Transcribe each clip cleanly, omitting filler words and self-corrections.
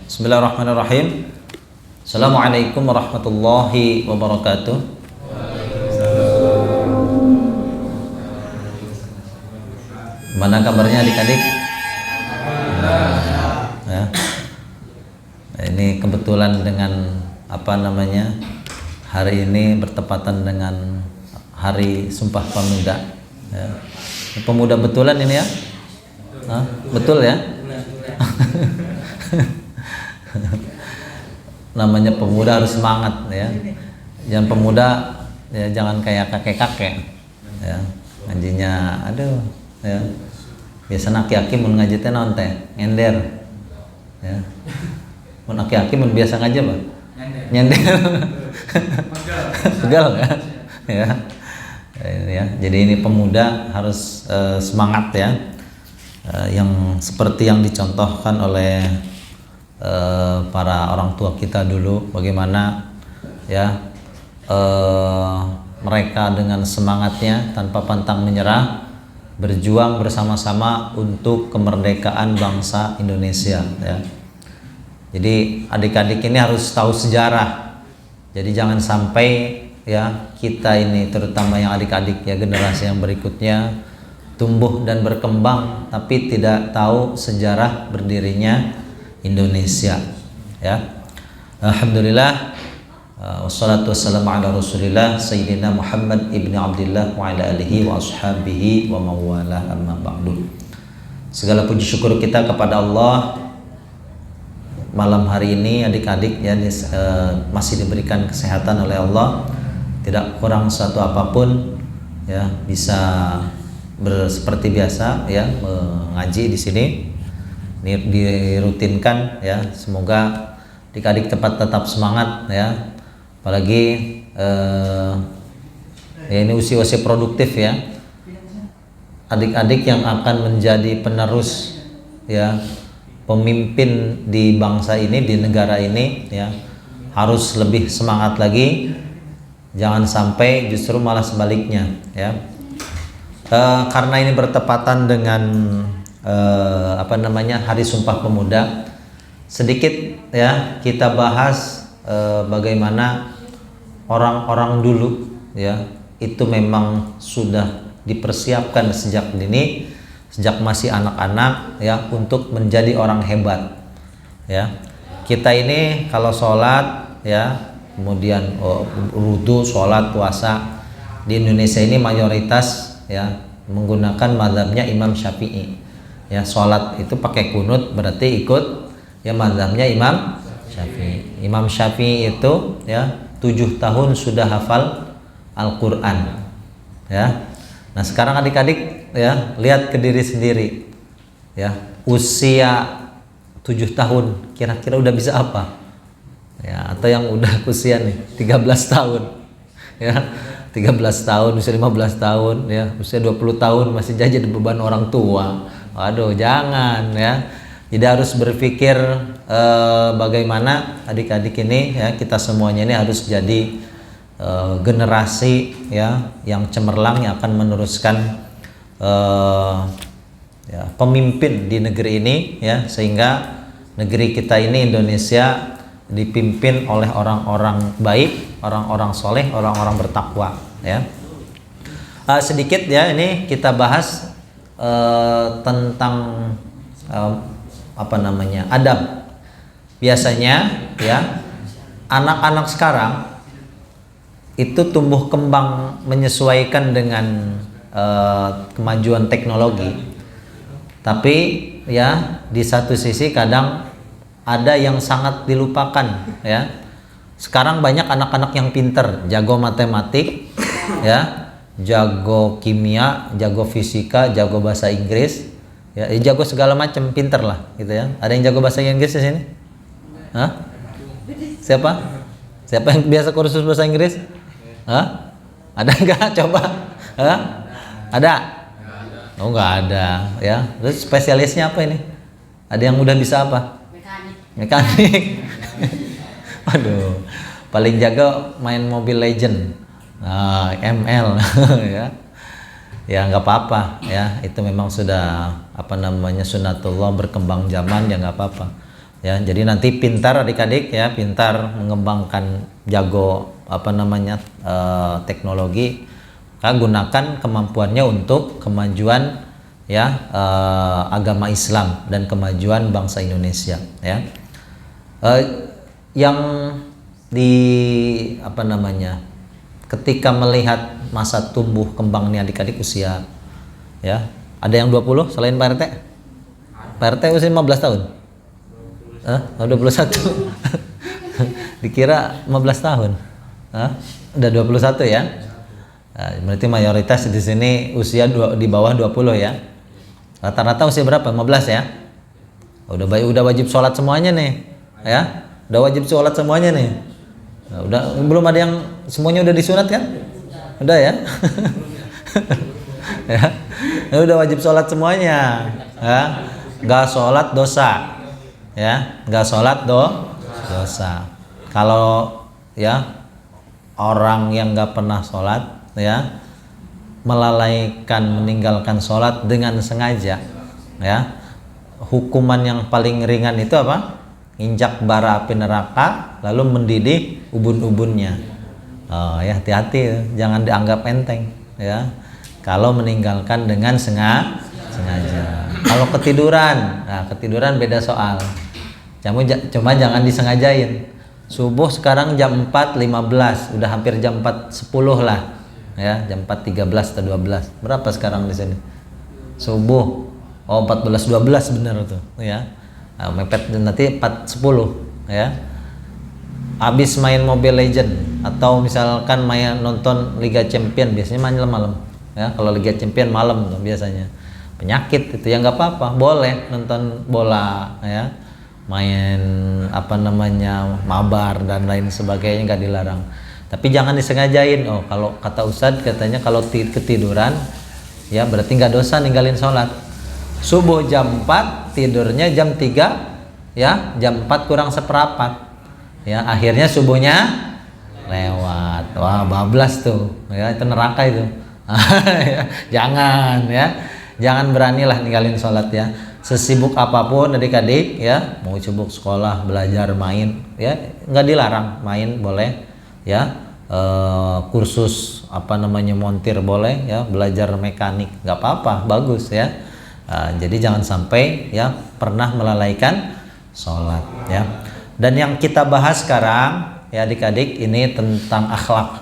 Bismillahirrahmanirrahim. Assalamualaikum warahmatullahi wabarakatuh. Mana kabarnya adik-adik? Ya. Ini kebetulan dengan hari ini bertepatan dengan Hari Sumpah Pemuda. Ya. Pemuda betulan ini ya? Betul ya? Namanya pemuda harus semangat ya. Jangan pemuda ya, jangan kayak kakek-kakek ya. Ngajinya aduh ya. Biasa aki-aki mun ngaji teh naon teh? Nyender. Ya. Mun aki-aki mun biasa ngaji apa? Nyender. Pegal ya. Ya. Ya. Jadi ini pemuda harus semangat ya. Yang seperti yang dicontohkan oleh para orang tua kita dulu, bagaimana ya mereka dengan semangatnya tanpa pantang menyerah berjuang bersama-sama untuk kemerdekaan bangsa Indonesia ya. Jadi adik-adik ini harus tahu sejarah. Jadi jangan sampai ya kita ini, terutama yang adik-adik ya, generasi yang berikutnya tumbuh dan berkembang tapi tidak tahu sejarah berdirinya Indonesia ya. Alhamdulillah, wassalatu wassalamu ala Rasulillah Sayyidina Muhammad ibni Abdillah wa ala alihi wa ashabihi wa mawalah, amma ba'du. Segala puji syukur kita kepada Allah, malam hari ini adik-adik ya masih diberikan kesehatan oleh Allah, tidak kurang satu apapun ya, bisa seperti biasa ya mengaji di sini. Ini dirutinkan ya, semoga adik-adik tetap semangat ya, apalagi ya ini usia-usia produktif ya, adik-adik yang akan menjadi penerus ya, pemimpin di bangsa ini, di negara ini ya, harus lebih semangat lagi, jangan sampai justru malah sebaliknya ya. Karena ini bertepatan dengan Hari Sumpah Pemuda, sedikit ya kita bahas bagaimana orang-orang dulu ya itu memang sudah dipersiapkan sejak dini, sejak masih anak-anak ya, untuk menjadi orang hebat ya. Kita ini kalau sholat ya, kemudian wudu, sholat, puasa, di Indonesia ini mayoritas ya menggunakan mazhabnya Imam Syafi'i ya. Sholat itu pakai kunut, berarti ikut ya mazhabnya Imam Syafi'i. Imam Syafi'i itu ya 7 tahun sudah hafal Al-Quran ya. Nah sekarang adik-adik ya lihat ke diri sendiri ya, usia 7 tahun kira-kira udah bisa apa ya, atau yang udah usia nih 13 tahun ya, 13 tahun, usia 15 tahun ya, usia 20 tahun masih jadi beban orang tua. Waduh, jangan ya. Jadi harus berpikir bagaimana adik-adik ini ya, kita semuanya ini harus jadi generasi ya yang cemerlang, yang akan meneruskan ya, pemimpin di negeri ini ya, sehingga negeri kita ini Indonesia dipimpin oleh orang-orang baik, orang-orang soleh, orang-orang bertakwa ya. Sedikit ya ini kita bahas tentang adab. Biasanya ya anak-anak sekarang itu tumbuh kembang menyesuaikan dengan kemajuan teknologi, tapi ya di satu sisi kadang ada yang sangat dilupakan ya. Sekarang banyak anak-anak yang pinter, jago matematik ya, jago kimia, jago fisika, jago bahasa Inggris ya, jago segala macam, pinter lah gitu ya. Ada yang jago bahasa Inggris di sini? Hah? Siapa yang biasa kursus bahasa Inggris? Hah? Ada enggak? Coba. Hah? Ada? Oh enggak ada ya. Terus spesialisnya apa ini? Ada yang udah bisa apa? Mekanik. Waduh, paling jago main Mobile Legend, ML ya. Ya nggak apa-apa ya, itu memang sudah sunatullah, berkembang zaman ya, nggak apa-apa. Ya, jadi nanti pintar adik-adik ya, pintar mengembangkan jago teknologi, maka gunakan kemampuannya untuk kemajuan ya agama Islam dan kemajuan bangsa Indonesia ya. Yang di ketika melihat masa tumbuh kembang nih adik-adik usia ya, ada yang 20 selain Pak RT? Pak RT usia 15 tahun? 21. Dikira 15 tahun. Udah 21 ya. Berarti mayoritas di sini usia di bawah 20 ya. Rata-rata usia berapa? 15 ya. Udah wajib sholat semuanya nih. Ya. Udah wajib sholat semuanya nih. Udah belum ada yang semuanya udah disunat kan? Udah ya. Ya. Udah wajib sholat semuanya. Ya. Gak sholat dosa. Ya, nggak sholat dosa. Kalau ya orang yang nggak pernah sholat ya, meninggalkan sholat dengan sengaja ya, hukuman yang paling ringan itu apa? Injak bara api neraka lalu mendidih ubun-ubunnya. Ya hati-hati, jangan dianggap enteng ya. Kalau meninggalkan dengan sengaja. Kalau ketiduran beda soal. Cuma jangan disengajain. Subuh sekarang jam 4.15, udah hampir jam 4.10 lah. Ya, jam 4.13 atau 12. Berapa sekarang di sini? Subuh. 14.12 benar tuh, ya. Mepet nanti 4.10, ya. Habis main Mobile Legend atau misalkan nonton Liga Champion, biasanya main malam. Ya, kalau Liga Champion malam tuh biasanya. Penyakit itu ya nggak apa-apa, boleh nonton bola, ya. Main mabar dan lain sebagainya nggak dilarang, tapi jangan disengajain. Kalau kata Ustadz katanya kalau ketiduran ya berarti nggak dosa ninggalin sholat. Subuh jam 4, tidurnya jam 3 ya, jam 4 kurang seperempat ya, akhirnya subuhnya lewat. Wah, bablas tuh ya, itu neraka itu. Jangan beranilah ninggalin sholat ya. Sesibuk apapun adik-adik ya, mau sibuk sekolah, belajar, main ya, nggak dilarang, main boleh ya, kursus montir boleh ya, belajar mekanik nggak apa-apa, bagus ya. Jadi jangan sampai ya pernah melalaikan sholat ya. Dan yang kita bahas sekarang ya adik-adik, ini tentang akhlak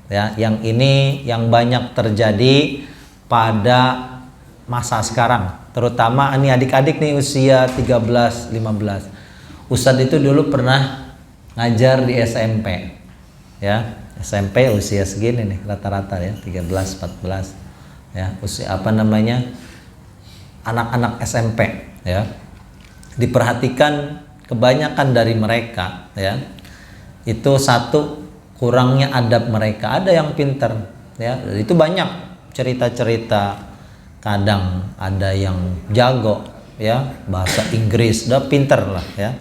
ya, yang ini yang banyak terjadi pada masa sekarang, terutama ini adik-adik nih usia 13-15. Ustadz itu dulu pernah ngajar di SMP ya, SMP usia segini nih rata-rata ya, 13-14 ya, usia anak-anak SMP ya. Diperhatikan kebanyakan dari mereka ya, itu satu, kurangnya adab mereka. Ada yang pintar ya, itu banyak cerita-cerita. Kadang ada yang jago ya, bahasa Inggris udah pinter lah ya,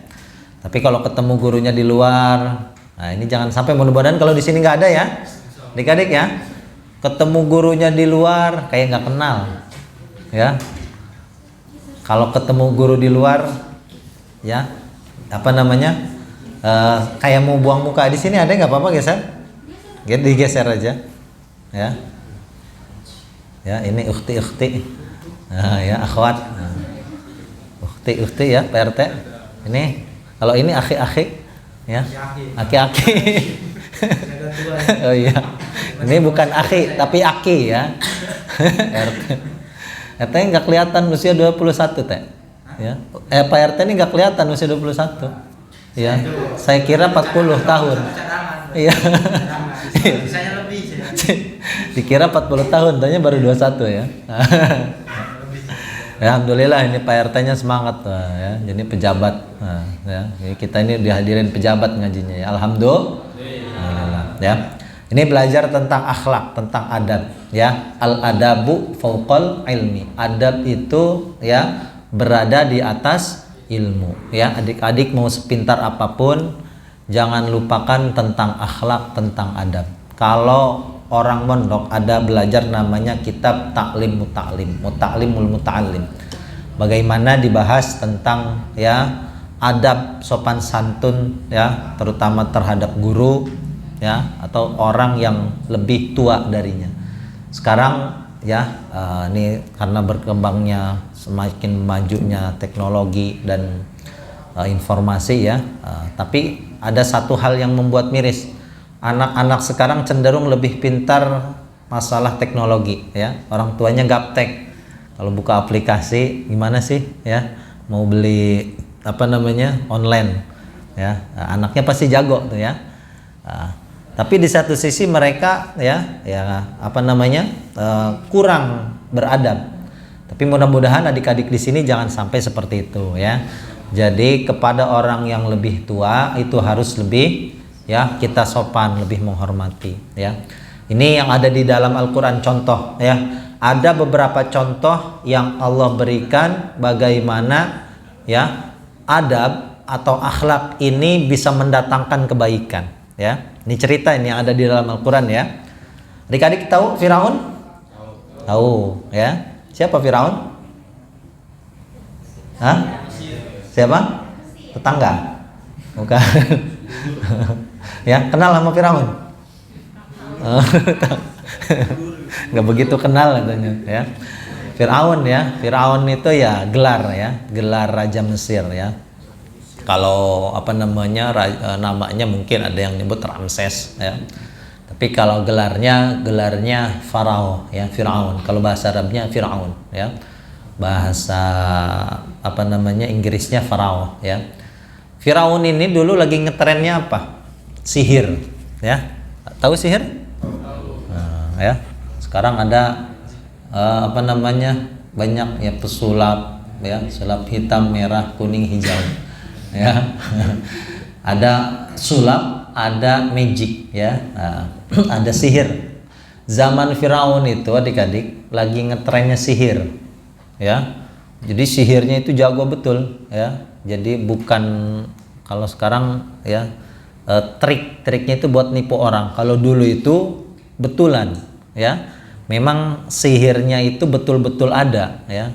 tapi kalau ketemu gurunya di luar, nah ini jangan sampai, mudah-mudahan kalau di sini nggak ada ya adik-adik ya, ketemu gurunya di luar kayak nggak kenal ya. Kalau ketemu guru di luar ya kayak mau buang muka. Di sini ada nggak apa-apa geser, digeser aja ya. Ya, ini ukhti, ya akhwat, ukhti ya Pak RT. Ini kalau ini akhi ya, aki. Oh iya, ini bukan akhi tapi aki ya. RT nggak kelihatan usia 21 teh ya. Pak RT ini nggak kelihatan usia 21 ya. Saya kira 40 tahun. Iya. Saya lebih. Dikira 40 tahun, tanya baru 21 ya. Alhamdulillah ini Pak RT-nya semangat ya. Jadi pejabat. Ya. Kita ini dihadirin pejabat ngajinya ya. Alhamdulillah ya. Ini belajar tentang akhlak, tentang adab ya. Al-adabu fauqal ilmi. Adab itu ya berada di atas ilmu ya. Adik-adik mau sepintar apapun, jangan lupakan tentang akhlak, tentang adab. Kalau orang mondok ada belajar namanya kitab Ta'lim Muta'lim, Muta'limul Muta'allim. Bagaimana dibahas tentang ya adab sopan santun ya, terutama terhadap guru ya atau orang yang lebih tua darinya. Sekarang ya ini karena berkembangnya semakin majunya teknologi dan informasi ya, tapi ada satu hal yang membuat miris. Anak-anak sekarang cenderung lebih pintar masalah teknologi ya. Orang tuanya gaptek. Kalau buka aplikasi gimana sih ya, mau beli apa namanya online ya, anaknya pasti jago tuh ya. Tapi di satu sisi mereka ya apa namanya kurang beradab. Tapi mudah-mudahan adik-adik di sini jangan sampai seperti itu ya. Jadi kepada orang yang lebih tua itu harus lebih ya kita sopan, lebih menghormati ya. Ini yang ada di dalam Al-Qur'an contoh ya. Ada beberapa contoh yang Allah berikan bagaimana ya adab atau akhlak ini bisa mendatangkan kebaikan ya. Ini cerita ini yang ada di dalam Al-Qur'an ya. Adik-adik tahu Firaun? Tahu ya. Siapa Firaun? Hah? Siapa? Tetangga? Bukan. Ya, kenal sama Firaun? Nggak begitu kenal katanya ya. Firaun ya. Firaun itu ya gelar ya, gelar Raja Mesir ya. Kalau apa namanya namanya mungkin ada yang nyebut Ramses ya. Tapi kalau gelarnya Farao ya, Firaun. Kalau bahasa Arabnya Firaun ya. Bahasa apa namanya Inggrisnya Farao ya. Firaun ini dulu lagi ngetrennya apa? Sihir ya. Tahu sihir? Nah, ya. Sekarang ada apa namanya banyak ya pesulap ya, sulap hitam, merah, kuning, hijau ya. Ada sulap, ada magic ya. Ada sihir. Zaman Firaun itu adik-adik lagi ngetrennya sihir ya. Jadi sihirnya itu jago betul ya. Jadi bukan kalau sekarang ya trik-triknya itu buat nipu orang. Kalau dulu itu betulan ya. Memang sihirnya itu betul-betul ada ya.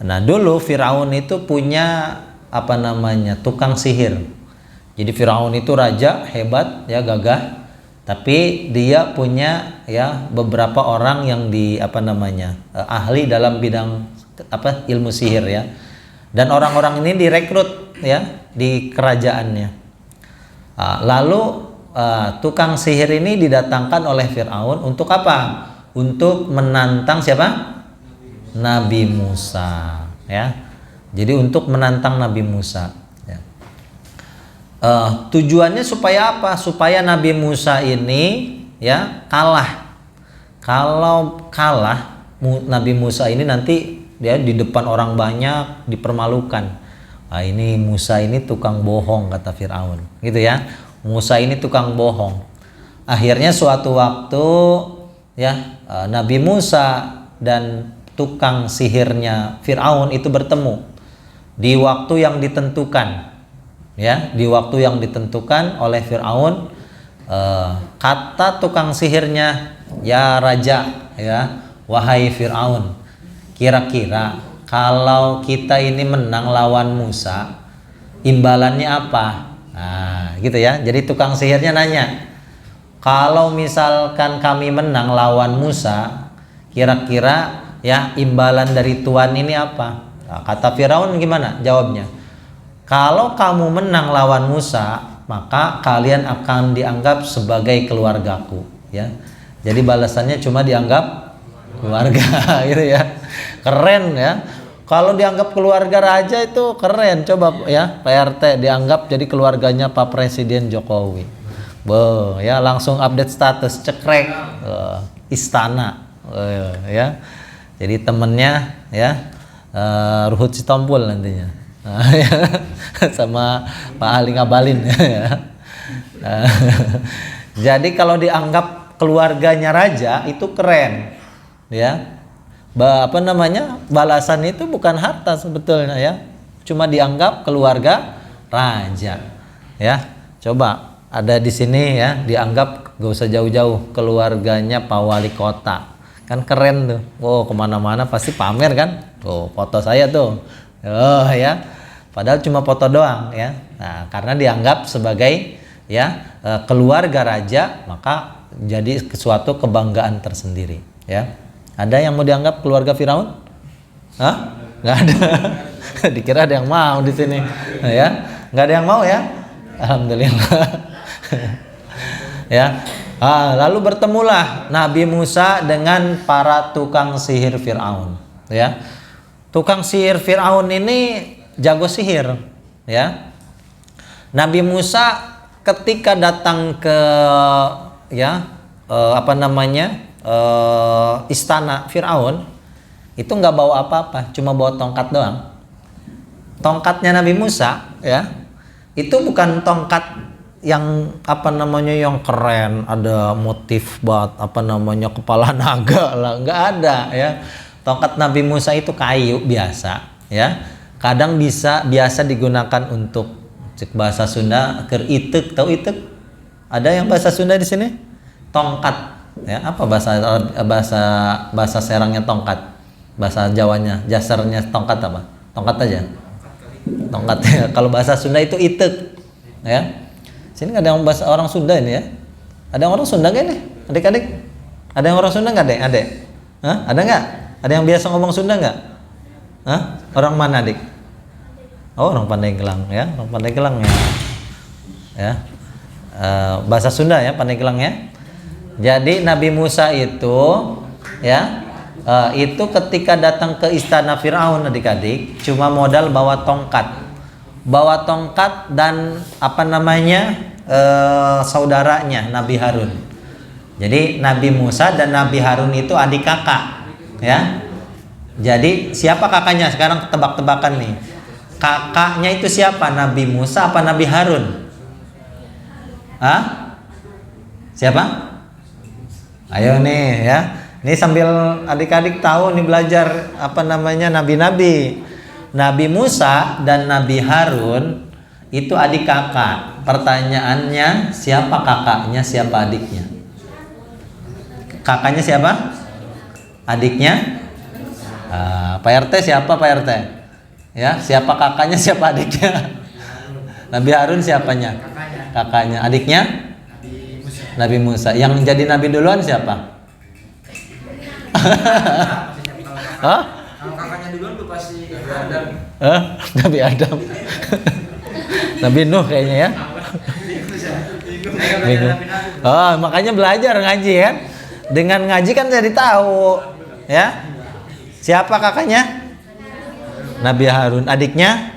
Nah, dulu Firaun itu punya apa namanya? Tukang sihir. Jadi Firaun itu raja hebat ya, gagah. Tapi dia punya ya beberapa orang yang di apa namanya? Ahli dalam bidang apa ilmu sihir ya, dan orang-orang ini direkrut ya di kerajaannya. Lalu tukang sihir ini didatangkan oleh Firaun untuk apa? Untuk menantang siapa? Nabi Musa ya. Jadi untuk menantang Nabi Musa ya. Tujuannya supaya apa? Supaya Nabi Musa ini ya kalah. Kalau kalah Nabi Musa ini nanti dia di depan orang banyak dipermalukan. Ini Musa ini tukang bohong kata Firaun, gitu ya. Musa ini tukang bohong. Akhirnya suatu waktu ya Nabi Musa dan tukang sihirnya Firaun itu bertemu di waktu yang ditentukan. Ya, di waktu yang ditentukan oleh Firaun. Kata tukang sihirnya, ya raja ya, wahai Firaun, kira-kira kalau kita ini menang lawan Musa, imbalannya apa? Nah, gitu ya. Jadi tukang sihirnya nanya, kalau misalkan kami menang lawan Musa, kira-kira ya imbalan dari Tuhan ini apa? Nah, kata Firaun gimana jawabnya? Kalau kamu menang lawan Musa, maka kalian akan dianggap sebagai keluargaku, ya. Jadi balasannya cuma dianggap keluarga, gitu ya. Keren ya. Kalau dianggap keluarga raja itu keren. Coba ya, PRT dianggap jadi keluarganya Pak Presiden Jokowi. Ya langsung update status, cekrek, istana, ya. Jadi temennya ya Ruhut Sitompul nantinya, sama Pak Ali Ngabalin ya. Jadi kalau dianggap keluarganya raja itu keren, ya. Apa namanya, balasan itu bukan harta sebetulnya ya, cuma dianggap keluarga raja ya. Coba ada di sini ya, dianggap gak usah jauh-jauh keluarganya Pak Wali Kota, kan keren tuh. Oh, kemana-mana pasti pamer kan, oh foto saya tuh, oh ya. Padahal cuma foto doang ya. Nah, karena dianggap sebagai ya keluarga raja, maka jadi suatu kebanggaan tersendiri ya. Ada yang mau dianggap keluarga Firaun? Hah? Nggak ada. Dikira ada yang mau di sini ya. Nggak ada yang mau ya. Alhamdulillah. Ya. Lalu bertemulah Nabi Musa dengan para tukang sihir Firaun ya. Tukang sihir Firaun ini jago sihir ya. Nabi Musa ketika datang ke istana Firaun itu nggak bawa apa-apa, cuma bawa tongkat doang. Tongkatnya Nabi Musa ya, itu bukan tongkat yang yang keren, ada motif buat kepala naga lah, nggak ada ya. Tongkat Nabi Musa itu kayu biasa ya. Kadang biasa digunakan untuk cek bahasa Sunda itek, tahu itek? Ada yang bahasa Sunda di sini? Tongkat ya, apa bahasa Serangnya tongkat? Bahasa Jawanya, jasarnya tongkat apa? Tongkat aja. Tongkat ya. Kalau bahasa Sunda itu itek ya. Sini nggak ada yang bahasa orang Sunda ini ya? Ada yang orang Sunda nggak nih, adik-adik? Ada yang orang Sunda nggak adek? Hah? Ada nggak? Ada yang biasa ngomong Sunda nggak? Hah? Orang mana adik? Oh, orang Pandeglang ya, orang Pandeglang ya. Ya. Bahasa Sunda ya, Pandeglang ya. Jadi Nabi Musa itu ya, itu ketika datang ke istana Firaun adik-adik, cuma modal bawa tongkat dan saudaranya Nabi Harun. Jadi Nabi Musa dan Nabi Harun itu adik kakak ya. Jadi siapa kakaknya? Sekarang tebak-tebakan nih. Kakaknya itu siapa? Nabi Musa apa Nabi Harun? Hah? Siapa? Ayo nih ya. Ini sambil adik-adik tahu nih belajar nabi-nabi. Nabi Musa dan Nabi Harun itu adik kakak. Pertanyaannya, siapa kakaknya, siapa adiknya? Kakaknya siapa? Adiknya? Pak RT siapa Pak RT? Ya, siapa kakaknya, siapa adiknya? Nabi Harun siapanya? Kakaknya. Adiknya? Nabi Musa. Yang jadi nabi duluan siapa? Hah? Kakaknya duluan tuh pasti Nabi Adam. Nabi Adam. Nabi Nuh kayaknya ya. Bingung. Oh, makanya belajar ngaji kan. Dengan ngaji kan jadi tahu, ya. Siapa kakaknya? Nabi Harun. Adiknya?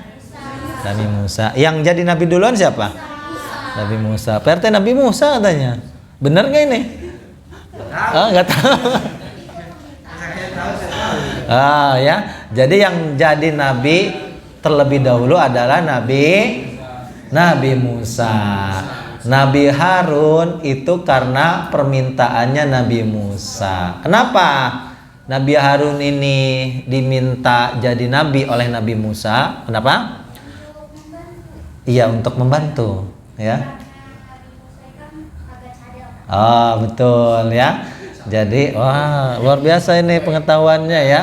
Nabi Musa. Yang jadi nabi duluan siapa? Nabi Musa. PRT Nabi Musa katanya. Bener nggak ini? Nggak tahu. Ya. Jadi yang jadi nabi terlebih dahulu adalah Nabi Musa. Nabi Harun itu karena permintaannya Nabi Musa. Kenapa Nabi Harun ini diminta jadi nabi oleh Nabi Musa? Kenapa? Iya, untuk membantu, ya. Betul ya. Jadi, luar biasa ini pengetahuannya ya.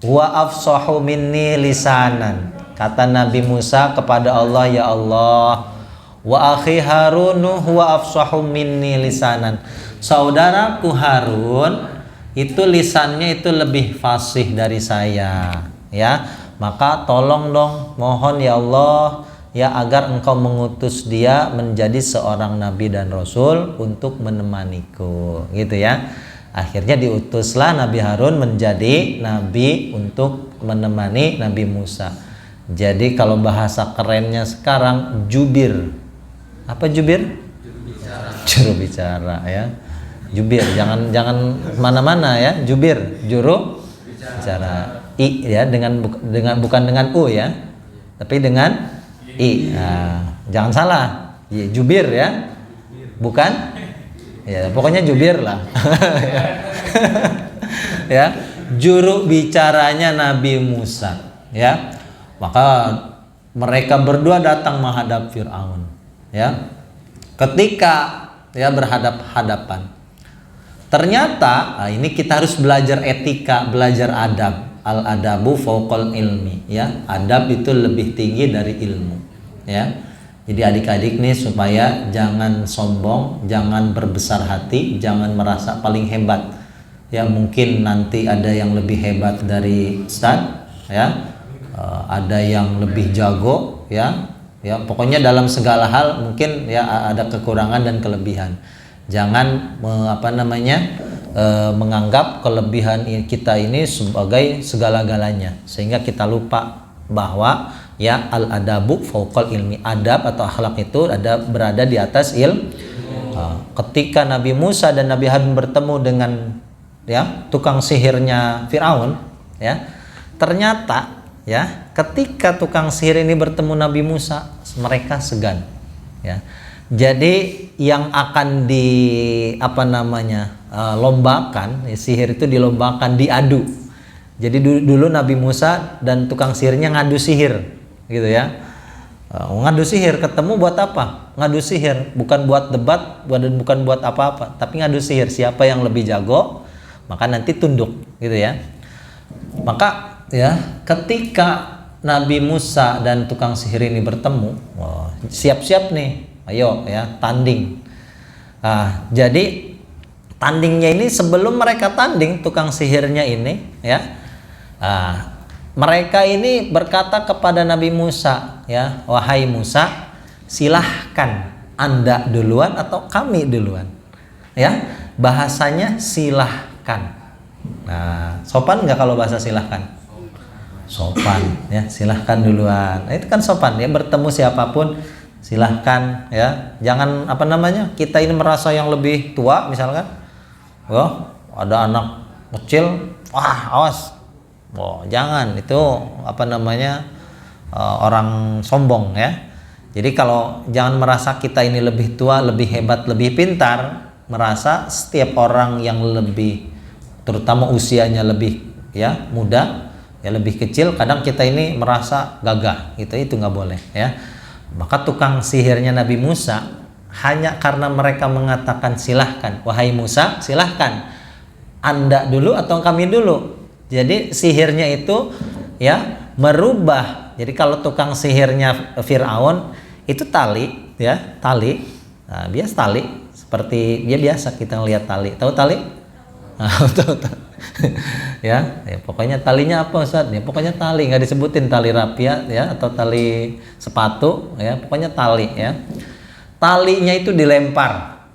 Wa afsahu minni lisanan. Kata Nabi Musa kepada Allah, ya Allah, wa akhi Harun huwa afsahu minni lisanan. Saudaraku Harun itu lisannya itu lebih fasih dari saya, ya. Maka tolong dong, mohon ya Allah, ya agar engkau mengutus dia menjadi seorang nabi dan rasul untuk menemaniku, gitu ya. Akhirnya diutuslah Nabi Harun menjadi nabi untuk menemani Nabi Musa. Jadi kalau bahasa kerennya sekarang jubir. Apa jubir? Juru bicara ya. Jubir, jangan mana-mana ya. Jubir, juru bicara. I ya, bukan dengan u ya. Tapi dengan i. Nah, jangan salah. Jubir ya. Bukan? Ya, pokoknya jubir lah. Ya, juru bicaranya Nabi Musa, ya. Maka mereka berdua datang menghadap Firaun, ya. Ketika ya berhadap-hadapan, ternyata ini kita harus belajar etika, belajar adab. al adabu fauqal ilmi, ya. Adab itu lebih tinggi dari ilmu, ya. Jadi adik-adik nih supaya jangan sombong, jangan berbesar hati, jangan merasa paling hebat. Ya, mungkin nanti ada yang lebih hebat dari Ustaz, ya. Ada yang lebih jago, ya. Ya, pokoknya dalam segala hal mungkin ya ada kekurangan dan kelebihan. Jangan menganggap kelebihan kita ini sebagai segala-galanya sehingga kita lupa bahwa ya al adabu fauqal ilmi, adab atau akhlak itu berada di atas ketika Nabi Musa dan Nabi Harun bertemu dengan ya tukang sihirnya Firaun, ya ternyata ya ketika tukang sihir ini bertemu Nabi Musa, mereka segan, ya. Jadi yang akan lombakan, sihir itu dilombakan, diadu. Jadi dulu Nabi Musa dan tukang sihirnya ngadu sihir, gitu ya. Ngadu sihir, ketemu buat apa? Ngadu sihir, bukan buat debat, bukan buat apa-apa, tapi ngadu sihir. Siapa yang lebih jago, maka nanti tunduk, gitu ya. Maka ya ketika Nabi Musa dan tukang sihir ini bertemu, siap-siap nih. Ayo ya tanding. Jadi tandingnya ini sebelum mereka tanding, tukang sihirnya ini ya, mereka ini berkata kepada Nabi Musa, ya, wahai Musa, silahkan Anda duluan atau kami duluan, ya. Bahasanya silahkan. Nah, sopan nggak kalau bahasa silahkan? Sopan, ya, silahkan duluan. Nah, itu kan sopan ya, bertemu siapapun silahkan, ya. Jangan kita ini merasa yang lebih tua misalkan, ada anak kecil, awas, jangan, itu orang sombong, ya. Jadi kalau jangan merasa kita ini lebih tua, lebih hebat, lebih pintar, merasa setiap orang yang lebih, terutama usianya lebih ya muda, ya lebih kecil, kadang kita ini merasa gagah, itu nggak boleh, ya. Maka tukang sihirnya Nabi Musa, hanya karena mereka mengatakan silahkan, wahai Musa silahkan Anda dulu atau kami dulu. Jadi sihirnya itu ya merubah. Jadi kalau tukang sihirnya Firaun itu tali, ya tali. Nah, biasa tali seperti biasa kita ngelihat tali. Tahu tali? Tahu. Ya, pokoknya talinya apa Ustaz? Ya pokoknya tali, nggak disebutin tali rapia ya atau tali sepatu, ya pokoknya tali, ya. Talinya itu dilempar,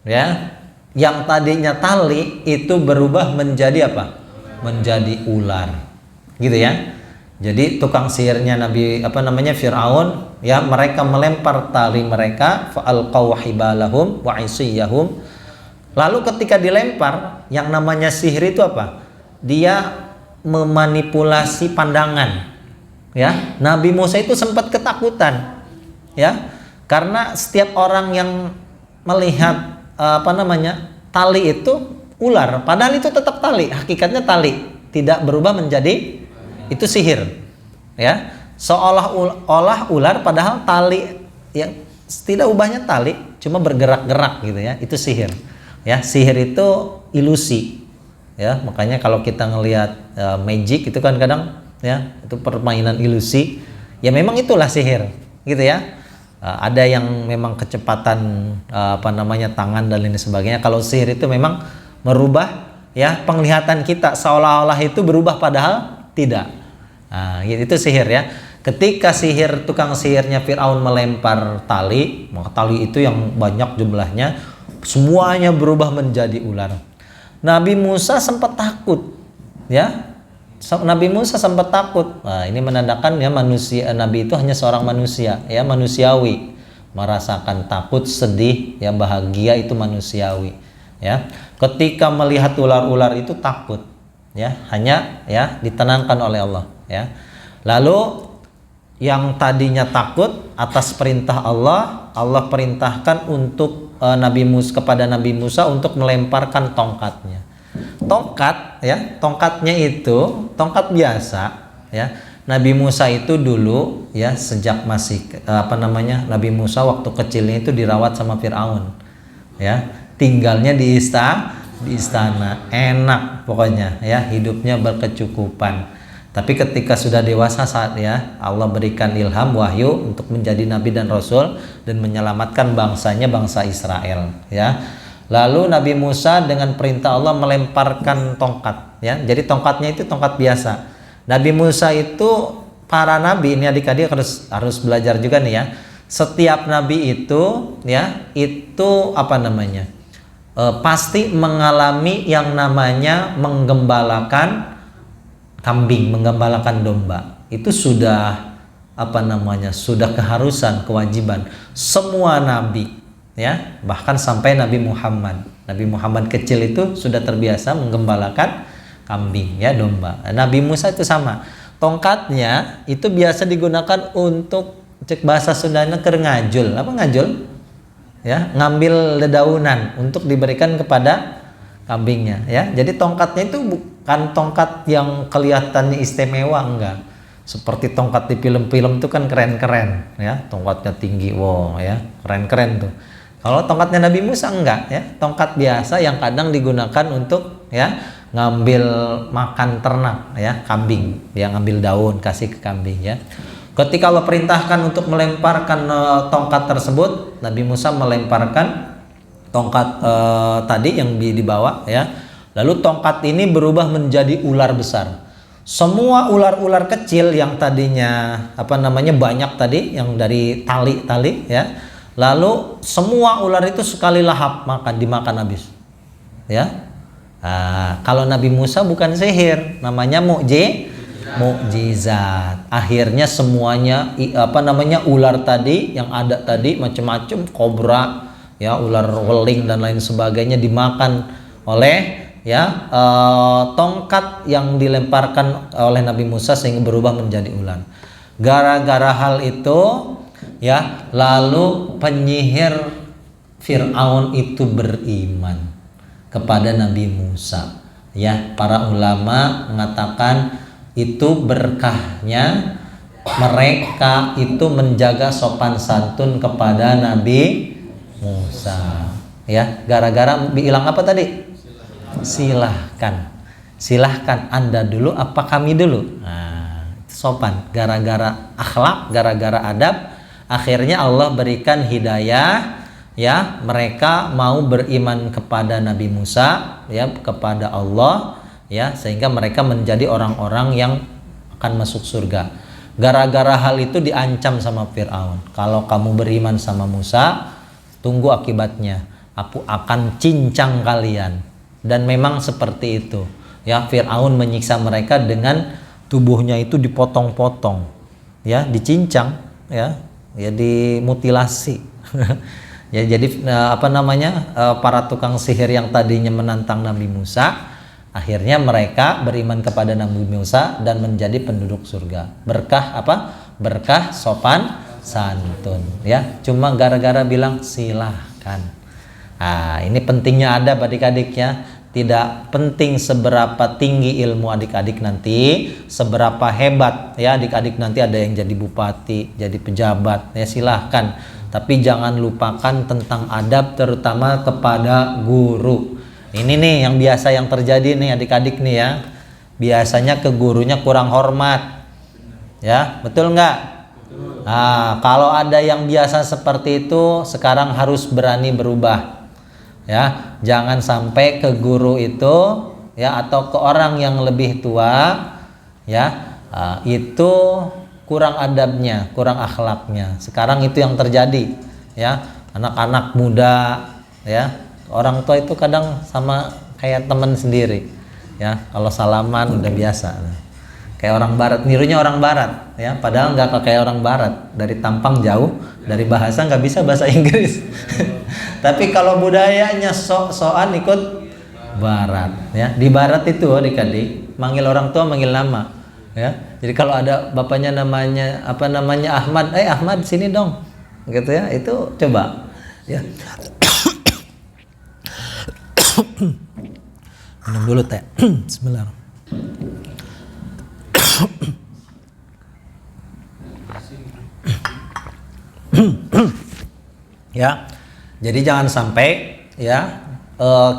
ya. Yang tadinya tali itu berubah menjadi apa? Menjadi ular, gitu ya. Jadi tukang sihirnya Nabi Firaun, ya mereka melempar tali mereka, fa'alqaw hibalahum wa isiyahum. Lalu ketika dilempar, yang namanya sihir itu apa? Dia memanipulasi pandangan, ya. Nabi Musa itu sempat ketakutan, ya, karena setiap orang yang melihat tali itu ular, padahal itu tetap tali, hakikatnya tali, tidak berubah menjadi itu sihir, ya. Seolah-olah ular, padahal tali yang tidak ubahnya tali, cuma bergerak-gerak gitu ya, itu sihir. Ya, sihir itu ilusi, ya. Makanya kalau kita ngelihat magic itu kan kadang ya itu permainan ilusi, ya memang itulah sihir, gitu ya. Ada yang memang kecepatan tangan dan lain sebagainya. Kalau sihir itu memang merubah ya penglihatan kita, seolah-olah itu berubah padahal tidak. Itu sihir, ya. Ketika tukang sihirnya Firaun melempar tali, maka tali itu yang banyak jumlahnya semuanya berubah menjadi ular. Nabi Musa sempat takut, ya. Nabi Musa sempat takut. Nah, ini menandakan ya Nabi itu hanya seorang manusia, ya, manusiawi. Merasakan takut, sedih, ya bahagia itu manusiawi, ya. Ketika melihat ular-ular itu takut, ya, hanya ya ditenangkan oleh Allah, ya. Lalu yang tadinya takut atas perintah Allah perintahkan untuk kepada Nabi Musa untuk melemparkan tongkatnya. Tongkat, ya, tongkatnya itu tongkat biasa, ya. Nabi Musa itu dulu, ya, sejak masih Nabi Musa waktu kecilnya itu dirawat sama Firaun, ya. Tinggalnya di istana, enak pokoknya, ya, hidupnya berkecukupan. Tapi ketika sudah dewasa saatnya Allah berikan ilham wahyu untuk menjadi nabi dan rasul dan menyelamatkan bangsanya, bangsa Israel, ya. Lalu Nabi Musa dengan perintah Allah melemparkan tongkat, ya. Jadi tongkatnya itu tongkat biasa. Nabi Musa itu, para nabi ini adik-adik harus belajar juga nih ya. Setiap nabi itu, ya, itu apa namanya? Pasti mengalami yang namanya menggembalakan kambing, menggembalakan domba. Itu sudah apa namanya? Sudah keharusan, kewajiban semua nabi, ya, bahkan sampai Nabi Muhammad. Nabi Muhammad kecil itu sudah terbiasa menggembalakan kambing, ya, domba. Nabi Musa itu sama. Tongkatnya itu biasa digunakan untuk, cek bahasa Sundanya, ngajul. Apa ngajul? Ya, ngambil dedaunan untuk diberikan kepada kambingnya, ya. Jadi tongkatnya itu bukan tongkat yang kelihatannya istimewa, enggak. Seperti tongkat di film-film itu kan keren-keren, ya. Tongkatnya tinggi, wow, ya, keren-keren tuh. Kalau tongkatnya Nabi Musa enggak, ya. Tongkat biasa yang kadang digunakan untuk, ya, ngambil makan ternak, ya, kambing, ya, ngambil daun kasih ke kambing, ya. Ketika Allah perintahkan untuk melemparkan tongkat tersebut, Nabi Musa melemparkan tongkat tadi yang dibawa, ya. Lalu tongkat ini berubah menjadi ular besar. Semua ular-ular kecil yang tadinya apa namanya banyak tadi, yang dari tali-tali, ya. Lalu semua ular itu sekali lahap dimakan habis, ya. Nah, kalau Nabi Musa bukan sihir, namanya mukjizat. Akhirnya semuanya apa namanya ular tadi yang ada tadi macam-macam, kobra, ya, ular weling dan lain sebagainya dimakan oleh, ya, tongkat yang dilemparkan oleh Nabi Musa sehingga berubah menjadi ular. Gara-gara hal itu, ya, lalu penyihir Fir'aun itu beriman kepada Nabi Musa, ya. Para ulama mengatakan itu berkahnya mereka itu menjaga sopan santun kepada Nabi Musa, ya. Gara-gara bilang apa tadi? Silahkan Anda dulu apa kami dulu. Nah, sopan. Gara-gara akhlak, gara-gara adab, akhirnya Allah berikan hidayah, ya, mereka mau beriman kepada Nabi Musa, ya, kepada Allah, ya, sehingga mereka menjadi orang-orang yang akan masuk surga. Gara-gara hal itu diancam sama Fir'aun. Kalau kamu beriman sama Musa, tunggu akibatnya. Aku akan cincang kalian. Dan memang seperti itu, ya. Fir'aun menyiksa mereka dengan tubuhnya itu dipotong-potong, ya, dicincang, ya, ya, dimutilasi. Ya, jadi apa namanya para tukang sihir yang tadinya menantang Nabi Musa, akhirnya mereka beriman kepada Nabi Musa dan menjadi penduduk surga. Berkah apa? Berkah sopan santun, ya. Cuma gara-gara bilang silahkan. Nah, ini pentingnya adab adik-adik, ya. Tidak penting seberapa tinggi ilmu adik-adik nanti, seberapa hebat, ya, adik-adik nanti ada yang jadi bupati, jadi pejabat, ya, silahkan. Tapi jangan lupakan tentang adab, terutama kepada guru. Ini nih yang biasa yang terjadi nih adik-adik nih, ya. Biasanya ke gurunya kurang hormat, ya, betul nggak? Nah, kalau ada yang biasa seperti itu, sekarang harus berani berubah, ya. Jangan sampai ke guru itu, ya, atau ke orang yang lebih tua, ya, itu kurang adabnya, kurang akhlaknya. Sekarang itu yang terjadi, ya. Anak-anak muda, ya, orang tua itu kadang sama kayak teman sendiri, ya. Kalau salaman udah biasa, kayak orang barat, nirunya orang barat, ya. Padahal nggak kayak orang barat, dari tampang jauh, dari bahasa nggak bisa bahasa Inggris. Tapi kalau budayanya sok-sokan ikut barat, ya. Di barat itu adik-adik manggil orang tua manggil nama, ya. Jadi kalau ada bapaknya namanya apa namanya Ahmad, Ahmad sini dong, gitu, ya. Itu coba, ya. Minum dulu teh. Bismillah. Ya, jadi jangan sampai, ya,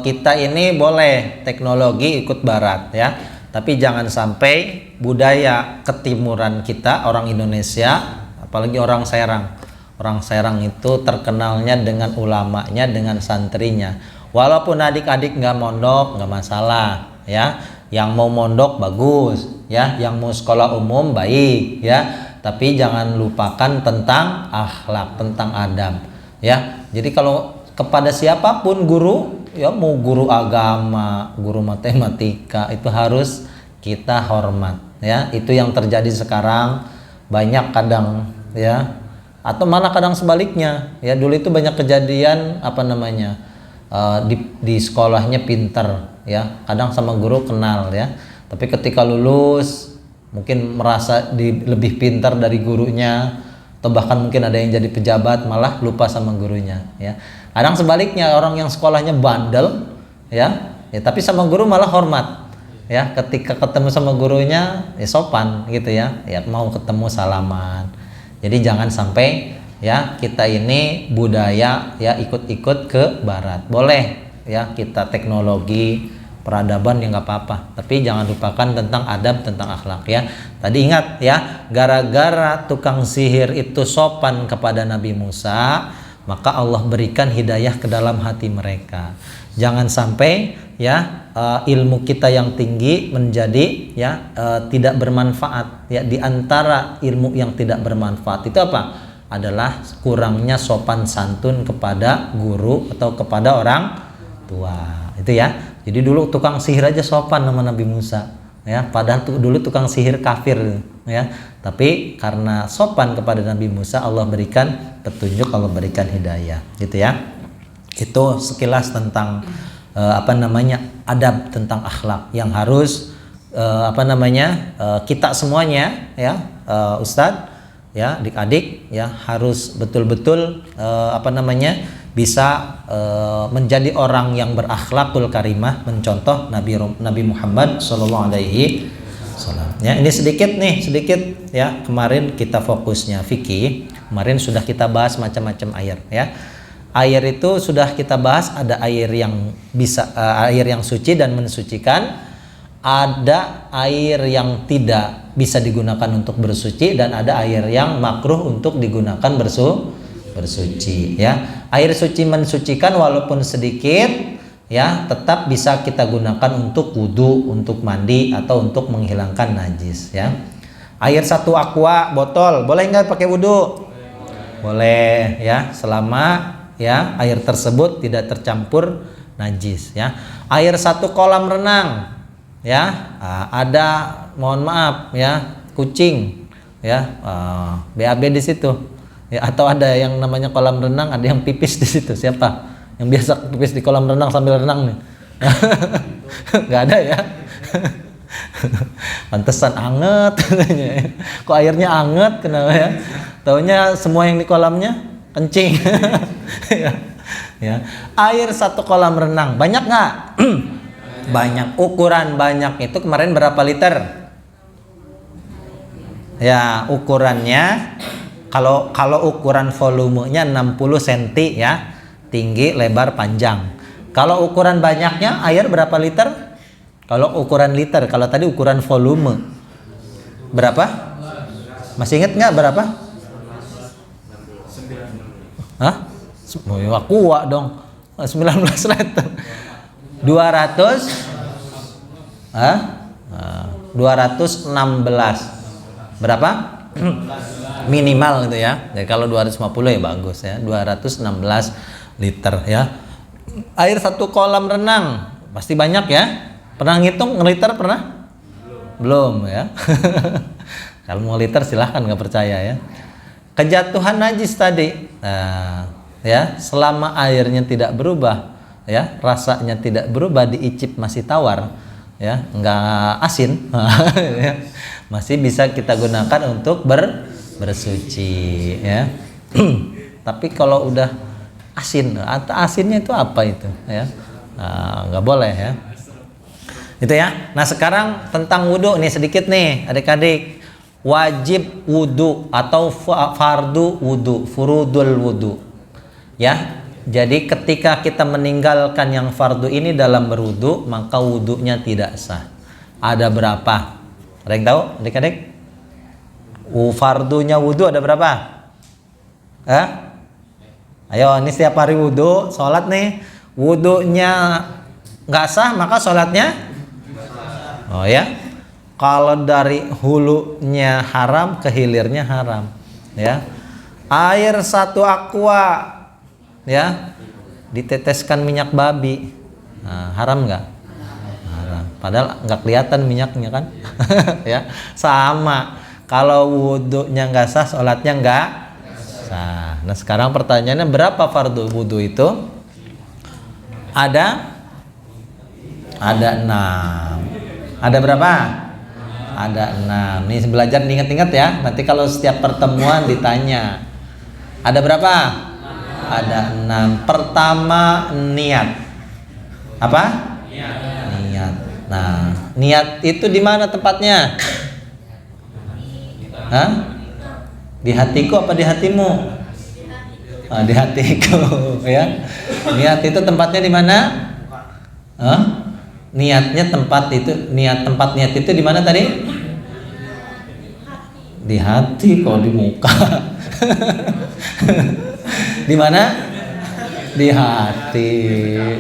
kita ini boleh teknologi ikut barat, ya. Tapi jangan sampai budaya ketimuran kita orang Indonesia, apalagi orang Serang. Orang Serang itu terkenalnya dengan ulamanya, dengan santrinya. Walaupun adik-adik nggak mondok nggak masalah, ya. Yang mau mondok bagus, ya. Yang mau sekolah umum baik, ya. Tapi jangan lupakan tentang akhlak, tentang adab, ya. Jadi kalau kepada siapapun guru, ya mau guru agama, guru matematika, itu harus kita hormat, ya. Itu yang terjadi sekarang banyak kadang, ya. Atau malah kadang sebaliknya, ya. Dulu itu banyak kejadian di sekolahnya pinter, ya. Kadang sama guru kenal, ya. Tapi ketika lulus mungkin merasa lebih pintar dari gurunya, atau bahkan mungkin ada yang jadi pejabat malah lupa sama gurunya, ya. Kadang sebaliknya, orang yang sekolahnya bandel, ya, tapi sama guru malah hormat, ya. Ketika ketemu sama gurunya ya sopan gitu, ya, mau ketemu salaman. Jadi jangan sampai, ya, kita ini budaya, ya, ikut-ikut ke barat. Boleh, ya, kita teknologi peradaban ya nggak apa-apa, tapi jangan lupakan tentang adab, tentang akhlak, ya. Tadi ingat, ya, gara-gara tukang sihir itu sopan kepada Nabi Musa, maka Allah berikan hidayah ke dalam hati mereka. Jangan sampai, ya, ilmu kita yang tinggi menjadi, ya, tidak bermanfaat, ya. Di antara ilmu yang tidak bermanfaat itu apa? Adalah kurangnya sopan santun kepada guru atau kepada orang tua. Itu, ya. Jadi dulu tukang sihir aja sopan sama Nabi Musa, ya. Padahal dulu tukang sihir kafir, ya. Tapi karena sopan kepada Nabi Musa, Allah berikan petunjuk, Allah berikan hidayah, gitu, ya. Itu sekilas tentang adab, tentang akhlak yang harus kita semuanya, ya, Ustadz, ya, adik-adik, ya, harus betul-betul bisa menjadi orang yang berakhlakul karimah, mencontoh Nabi Muhammad sallallahu alaihi wasallam. Ya, ini sedikit, ya. Kemarin kita fokusnya fikih. Kemarin sudah kita bahas macam-macam air, ya. Air itu sudah kita bahas, ada air yang bisa air yang suci dan mensucikan, ada air yang tidak bisa digunakan untuk bersuci, dan ada air yang makruh untuk digunakan bersuci, ya. Air suci mensucikan walaupun sedikit, ya, tetap bisa kita gunakan untuk wudu, untuk mandi, atau untuk menghilangkan najis, ya. Air 1 aqua botol boleh nggak pakai wudu? Boleh, ya, selama, ya, air tersebut tidak tercampur najis, ya. Air 1 kolam renang, ya, ada, mohon maaf, ya, kucing, ya, BAB di situ, ya, atau ada yang namanya kolam renang, ada yang pipis di situ. Siapa yang biasa pipis di kolam renang sambil renang nih? Nggak ada, ya. Pantesan anget. Kok airnya anget, kenapa, ya? Taunya semua yang di kolamnya kencing. Ya. Air 1 kolam renang banyak nggak? Banyak. Ukuran banyak itu kemarin berapa liter? Ya, ukurannya kalau ukuran volumenya 60 cm, ya, tinggi, lebar, panjang. Kalau ukuran banyaknya air berapa liter? Kalau ukuran liter, kalau tadi ukuran volume berapa? Masih ingat nggak berapa? Hah? Wah, kuat dong. 19 liter. 200 216. Berapa? Minimal gitu, ya. Jadi kalau 250 ya bagus, ya. 216 liter, ya. Air 1 kolam renang pasti banyak, ya. Pernah ngitung liter, pernah? Belum, ya. Kalau mau liter silahkan, nggak percaya, ya. Kejatuhan najis tadi, ya, selama airnya tidak berubah, ya, rasanya tidak berubah, diicip masih tawar, ya, nggak asin, ya, masih bisa kita gunakan untuk bersuci, ya. Tapi kalau udah asin, asinnya itu apa itu, ya, nggak boleh, ya. Itu, ya. Nah, sekarang tentang wudu nih sedikit nih, adik-adik. Wajib wudu atau fardu wudu, furudul wudu, ya. Jadi ketika kita meninggalkan yang fardu ini dalam berwudu, maka wudunya tidak sah. Ada berapa? Ada yang tahu adik-adik? Fardunya wudhu ada berapa? Ayo, ini setiap hari wudhu, sholat nih, wudhunya nggak sah, maka sholatnya? Oh ya, kalau dari hulunya haram ke hilirnya haram, ya. Air 1 aqua, ya, diteteskan minyak babi, nah, haram nggak? Haram. Padahal nggak kelihatan minyaknya kan, ya. Sama. Kalau wudhunya nggak sah, sholatnya nggak sah. Nah sekarang pertanyaannya, berapa fardu wudhu itu? Ada 6. Ada berapa? Ada 6. Nih belajar diingat-ingat ya. Nanti kalau setiap pertemuan ditanya. Ada berapa? Ada 6. Pertama, niat. Apa? Niat. Nah, niat itu di mana tempatnya? Di hatiku apa di hatimu? Di hatiku, ya. Niat itu tempatnya di mana? Niat tempat niat itu di mana tadi? Di hati, kok di muka? Di mana? Di hati,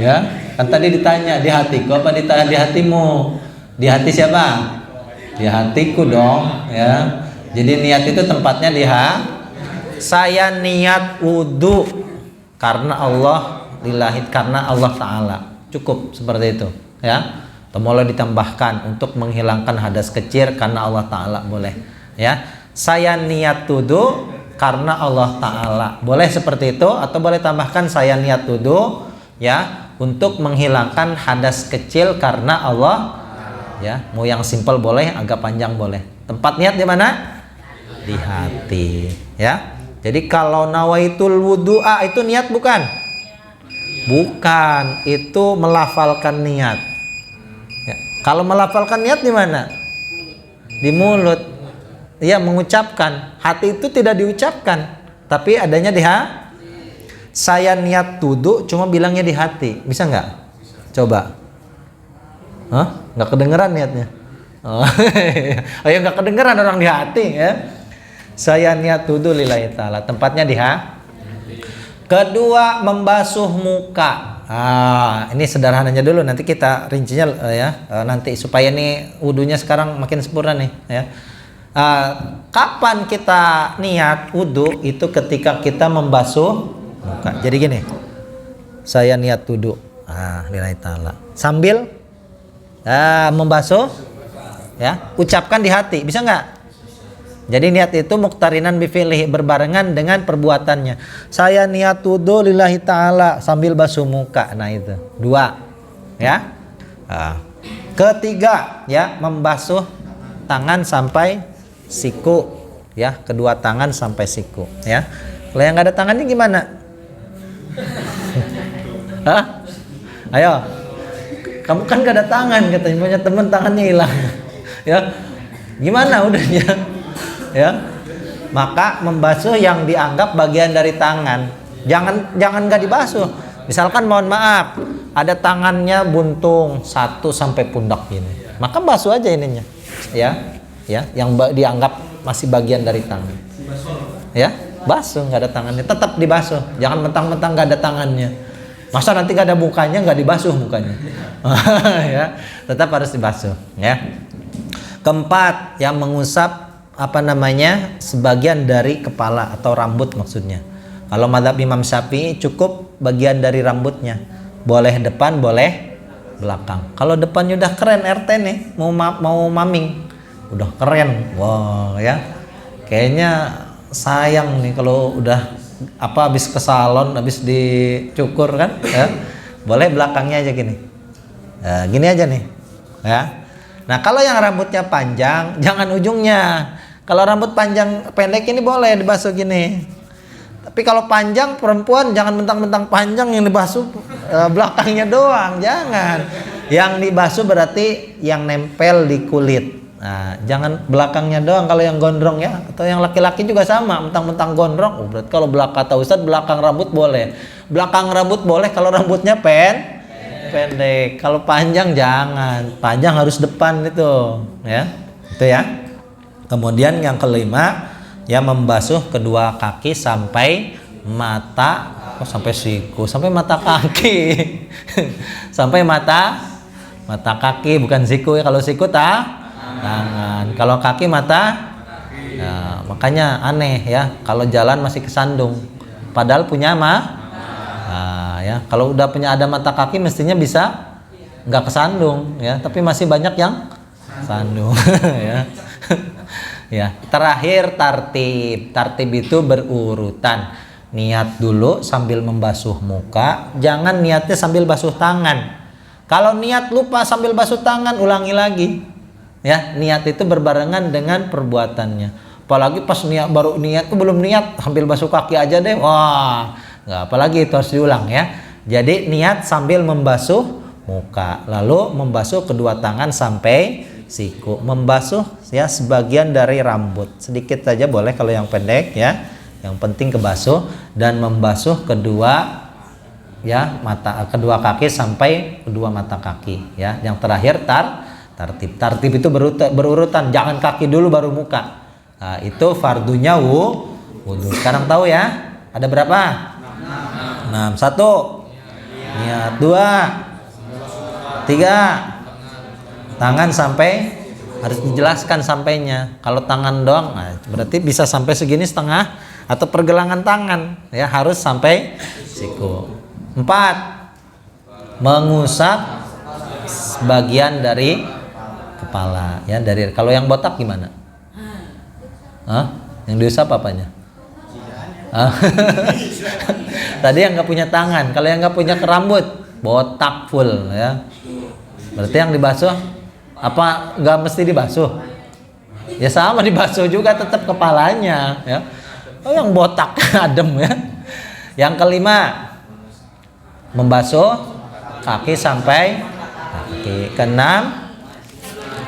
ya. Kan tadi ditanya di hatiku apa di hatimu? Di hati siapa? Di hatiku dong, ya. Jadi niat itu tempatnya di hati. Saya niat wudhu karena Allah, karena Allah Ta'ala. Cukup seperti itu, ya. Atau boleh ditambahkan untuk menghilangkan hadas kecil karena Allah Ta'ala, boleh, ya. Saya niat wudhu karena Allah Ta'ala, boleh seperti itu. Atau boleh tambahkan saya niat wudhu, ya, untuk menghilangkan hadas kecil karena Allah, ya. Mau yang simpel boleh, agak panjang boleh. Tempat niat di mana? Di hati, ya. Jadi kalau nawaitul wudu'a itu niat bukan? Bukan, itu melafalkan niat. Ya. Kalau melafalkan niat di mana? Di mulut. Ya, mengucapkan. Hati itu tidak diucapkan, tapi adanya di hati. Saya niat wudu cuma bilangnya di hati. Bisa nggak? Coba. Nggak kedengeran niatnya. Oh ya, nggak kedengeran orang di hati, ya. Saya niat wudu lillahi ta'ala, tempatnya di hati. Kedua, membasuh muka. Ini sederhananya dulu, nanti kita rincinya, ya. Nanti supaya nih wudunya sekarang makin sempurna nih, ya. Kapan kita niat wudu? Itu ketika kita membasuh muka. Jadi gini, saya niat wudu, lillahi ta'ala, sambil membasuh, ya, ucapkan di hati, bisa nggak? Jadi niat itu muqtarinan bifilih, berbarengan dengan perbuatannya. Saya niat wudu lillahi ta'ala sambil basuh muka. Nah itu 2, ya. Ketiga, ya, membasuh tangan sampai siku, ya, kedua tangan sampai siku, ya. Kalau yang nggak ada tangannya gimana? Ayo, kamu kan gak ada tangan, katanya punya temen tangannya hilang, ya. Gimana udahnya? Ya, maka membasuh yang dianggap bagian dari tangan. Jangan nggak dibasuh. Misalkan mohon maaf, ada tangannya buntung 1 sampai pundak ini, maka basuh aja ininya, ya, yang dianggap masih bagian dari tangan, ya, basuh. Nggak ada tangannya tetap dibasuh. Jangan mentang-mentang nggak ada tangannya, masa nanti nggak ada mukanya nggak dibasuh mukanya. Ya, tetap harus dibasuh, ya. Keempat, yang mengusap sebagian dari kepala atau rambut maksudnya. Kalau mazhab Imam Syafi'i cukup bagian dari rambutnya, boleh depan boleh belakang. Kalau depannya udah keren RT nih, mau maming, udah keren, wow, ya. Kayaknya sayang nih kalau udah habis ke salon, habis dicukur kan, ya. Boleh belakangnya aja gini, gini aja nih, ya. Nah kalau yang rambutnya panjang, jangan ujungnya. Kalau rambut pendek ini boleh dibasuh gini. Tapi kalau panjang perempuan jangan mentang-mentang panjang yang dibasuh belakangnya doang, jangan. Yang dibasuh berarti yang nempel di kulit. Nah, jangan belakangnya doang kalau yang gondrong, ya. Atau yang laki-laki juga sama, mentang-mentang gondrong. Berarti kalau kata Ustadz belakang rambut boleh. Belakang rambut boleh kalau rambutnya pendek. Kalau panjang jangan. Panjang harus depan itu, ya. Itu ya. Kemudian yang kelima, ya membasuh kedua kaki sampai mata, sampai siku, sampai mata kaki. Sampai mata kaki, bukan siku ya. Kalau siku tangan. Kalau kaki mata. Ya, makanya aneh ya kalau jalan masih kesandung. Padahal punya ya kalau udah punya ada mata kaki mestinya bisa nggak kesandung ya, tapi masih banyak yang sandung. Ya. Ya, terakhir tartib itu berurutan. Niat dulu sambil membasuh muka, jangan niatnya sambil basuh tangan. Kalau niat lupa sambil basuh tangan, ulangi lagi. Ya, niat itu berbarengan dengan perbuatannya. Apalagi pas baru niat tuh belum niat, sambil basuh kaki aja deh. Wah, nggak, apalagi itu harus diulang ya. Jadi niat sambil membasuh muka, lalu membasuh kedua tangan sampai siku, membasuh ya sebagian dari rambut, sedikit saja boleh kalau yang pendek ya. Yang penting kebasuh, dan membasuh kedua kedua kaki sampai kedua mata kaki ya. Yang terakhir tartib itu berurutan, jangan kaki dulu baru muka. Nah, itu fardunya wudu. Sekarang tahu ya, ada berapa? 6. 1 niat, 2 3 tangan sampai, harus dijelaskan sampainya. Kalau tangan doang, nah, berarti bisa sampai segini setengah atau pergelangan tangan ya, harus sampai siku. 4 mengusap bagian dari kepala ya, dari kalau yang botak gimana? Yang diusap apanya? Tadi yang nggak punya tangan, kalau yang nggak punya rambut botak full ya, berarti yang dibasuh apa nggak mesti dibasuh? Ya sama dibasuh juga tetap kepalanya ya. Oh yang botak adem ya. Yang kelima membasuh kaki sampai kaki. Keenam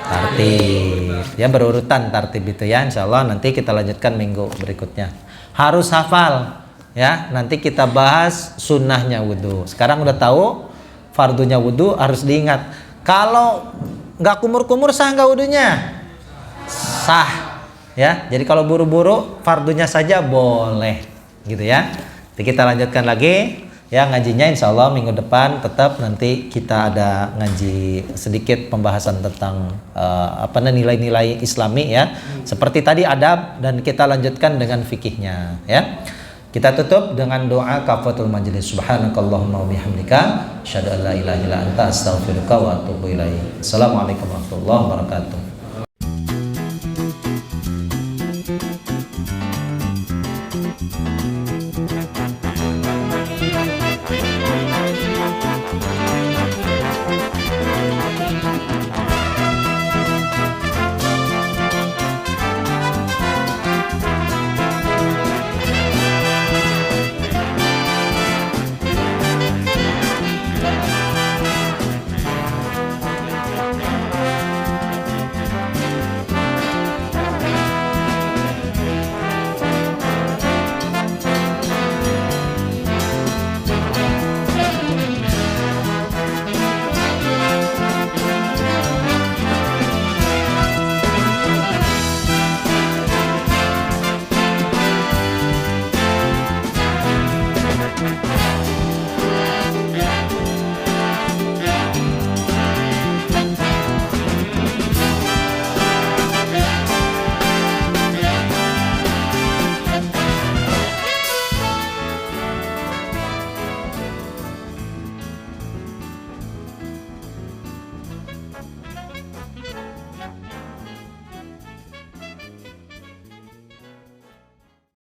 tartib ya, berurutan tartib itu ya. Insyaallah nanti kita lanjutkan minggu berikutnya. Harus hafal ya, nanti kita bahas sunnahnya wudhu. Sekarang udah tahu fardunya wudhu, harus diingat. Kalau nggak kumur-kumur sah nggak wudhunya? Sah ya. Jadi kalau buru-buru fardunya saja boleh gitu ya. Nanti kita lanjutkan lagi ya ngajinya, insya Allah minggu depan tetap nanti kita ada ngaji sedikit pembahasan tentang nilai-nilai Islami ya. Seperti tadi adab, dan kita lanjutkan dengan fikihnya ya. Kita tutup dengan doa kafatul majlis. Subhanakallahumma wa bihamdika asyhadu an la ilaha illa anta astaghfiruka wa atubu ilaik. Assalamualaikum warahmatullahi wabarakatuh.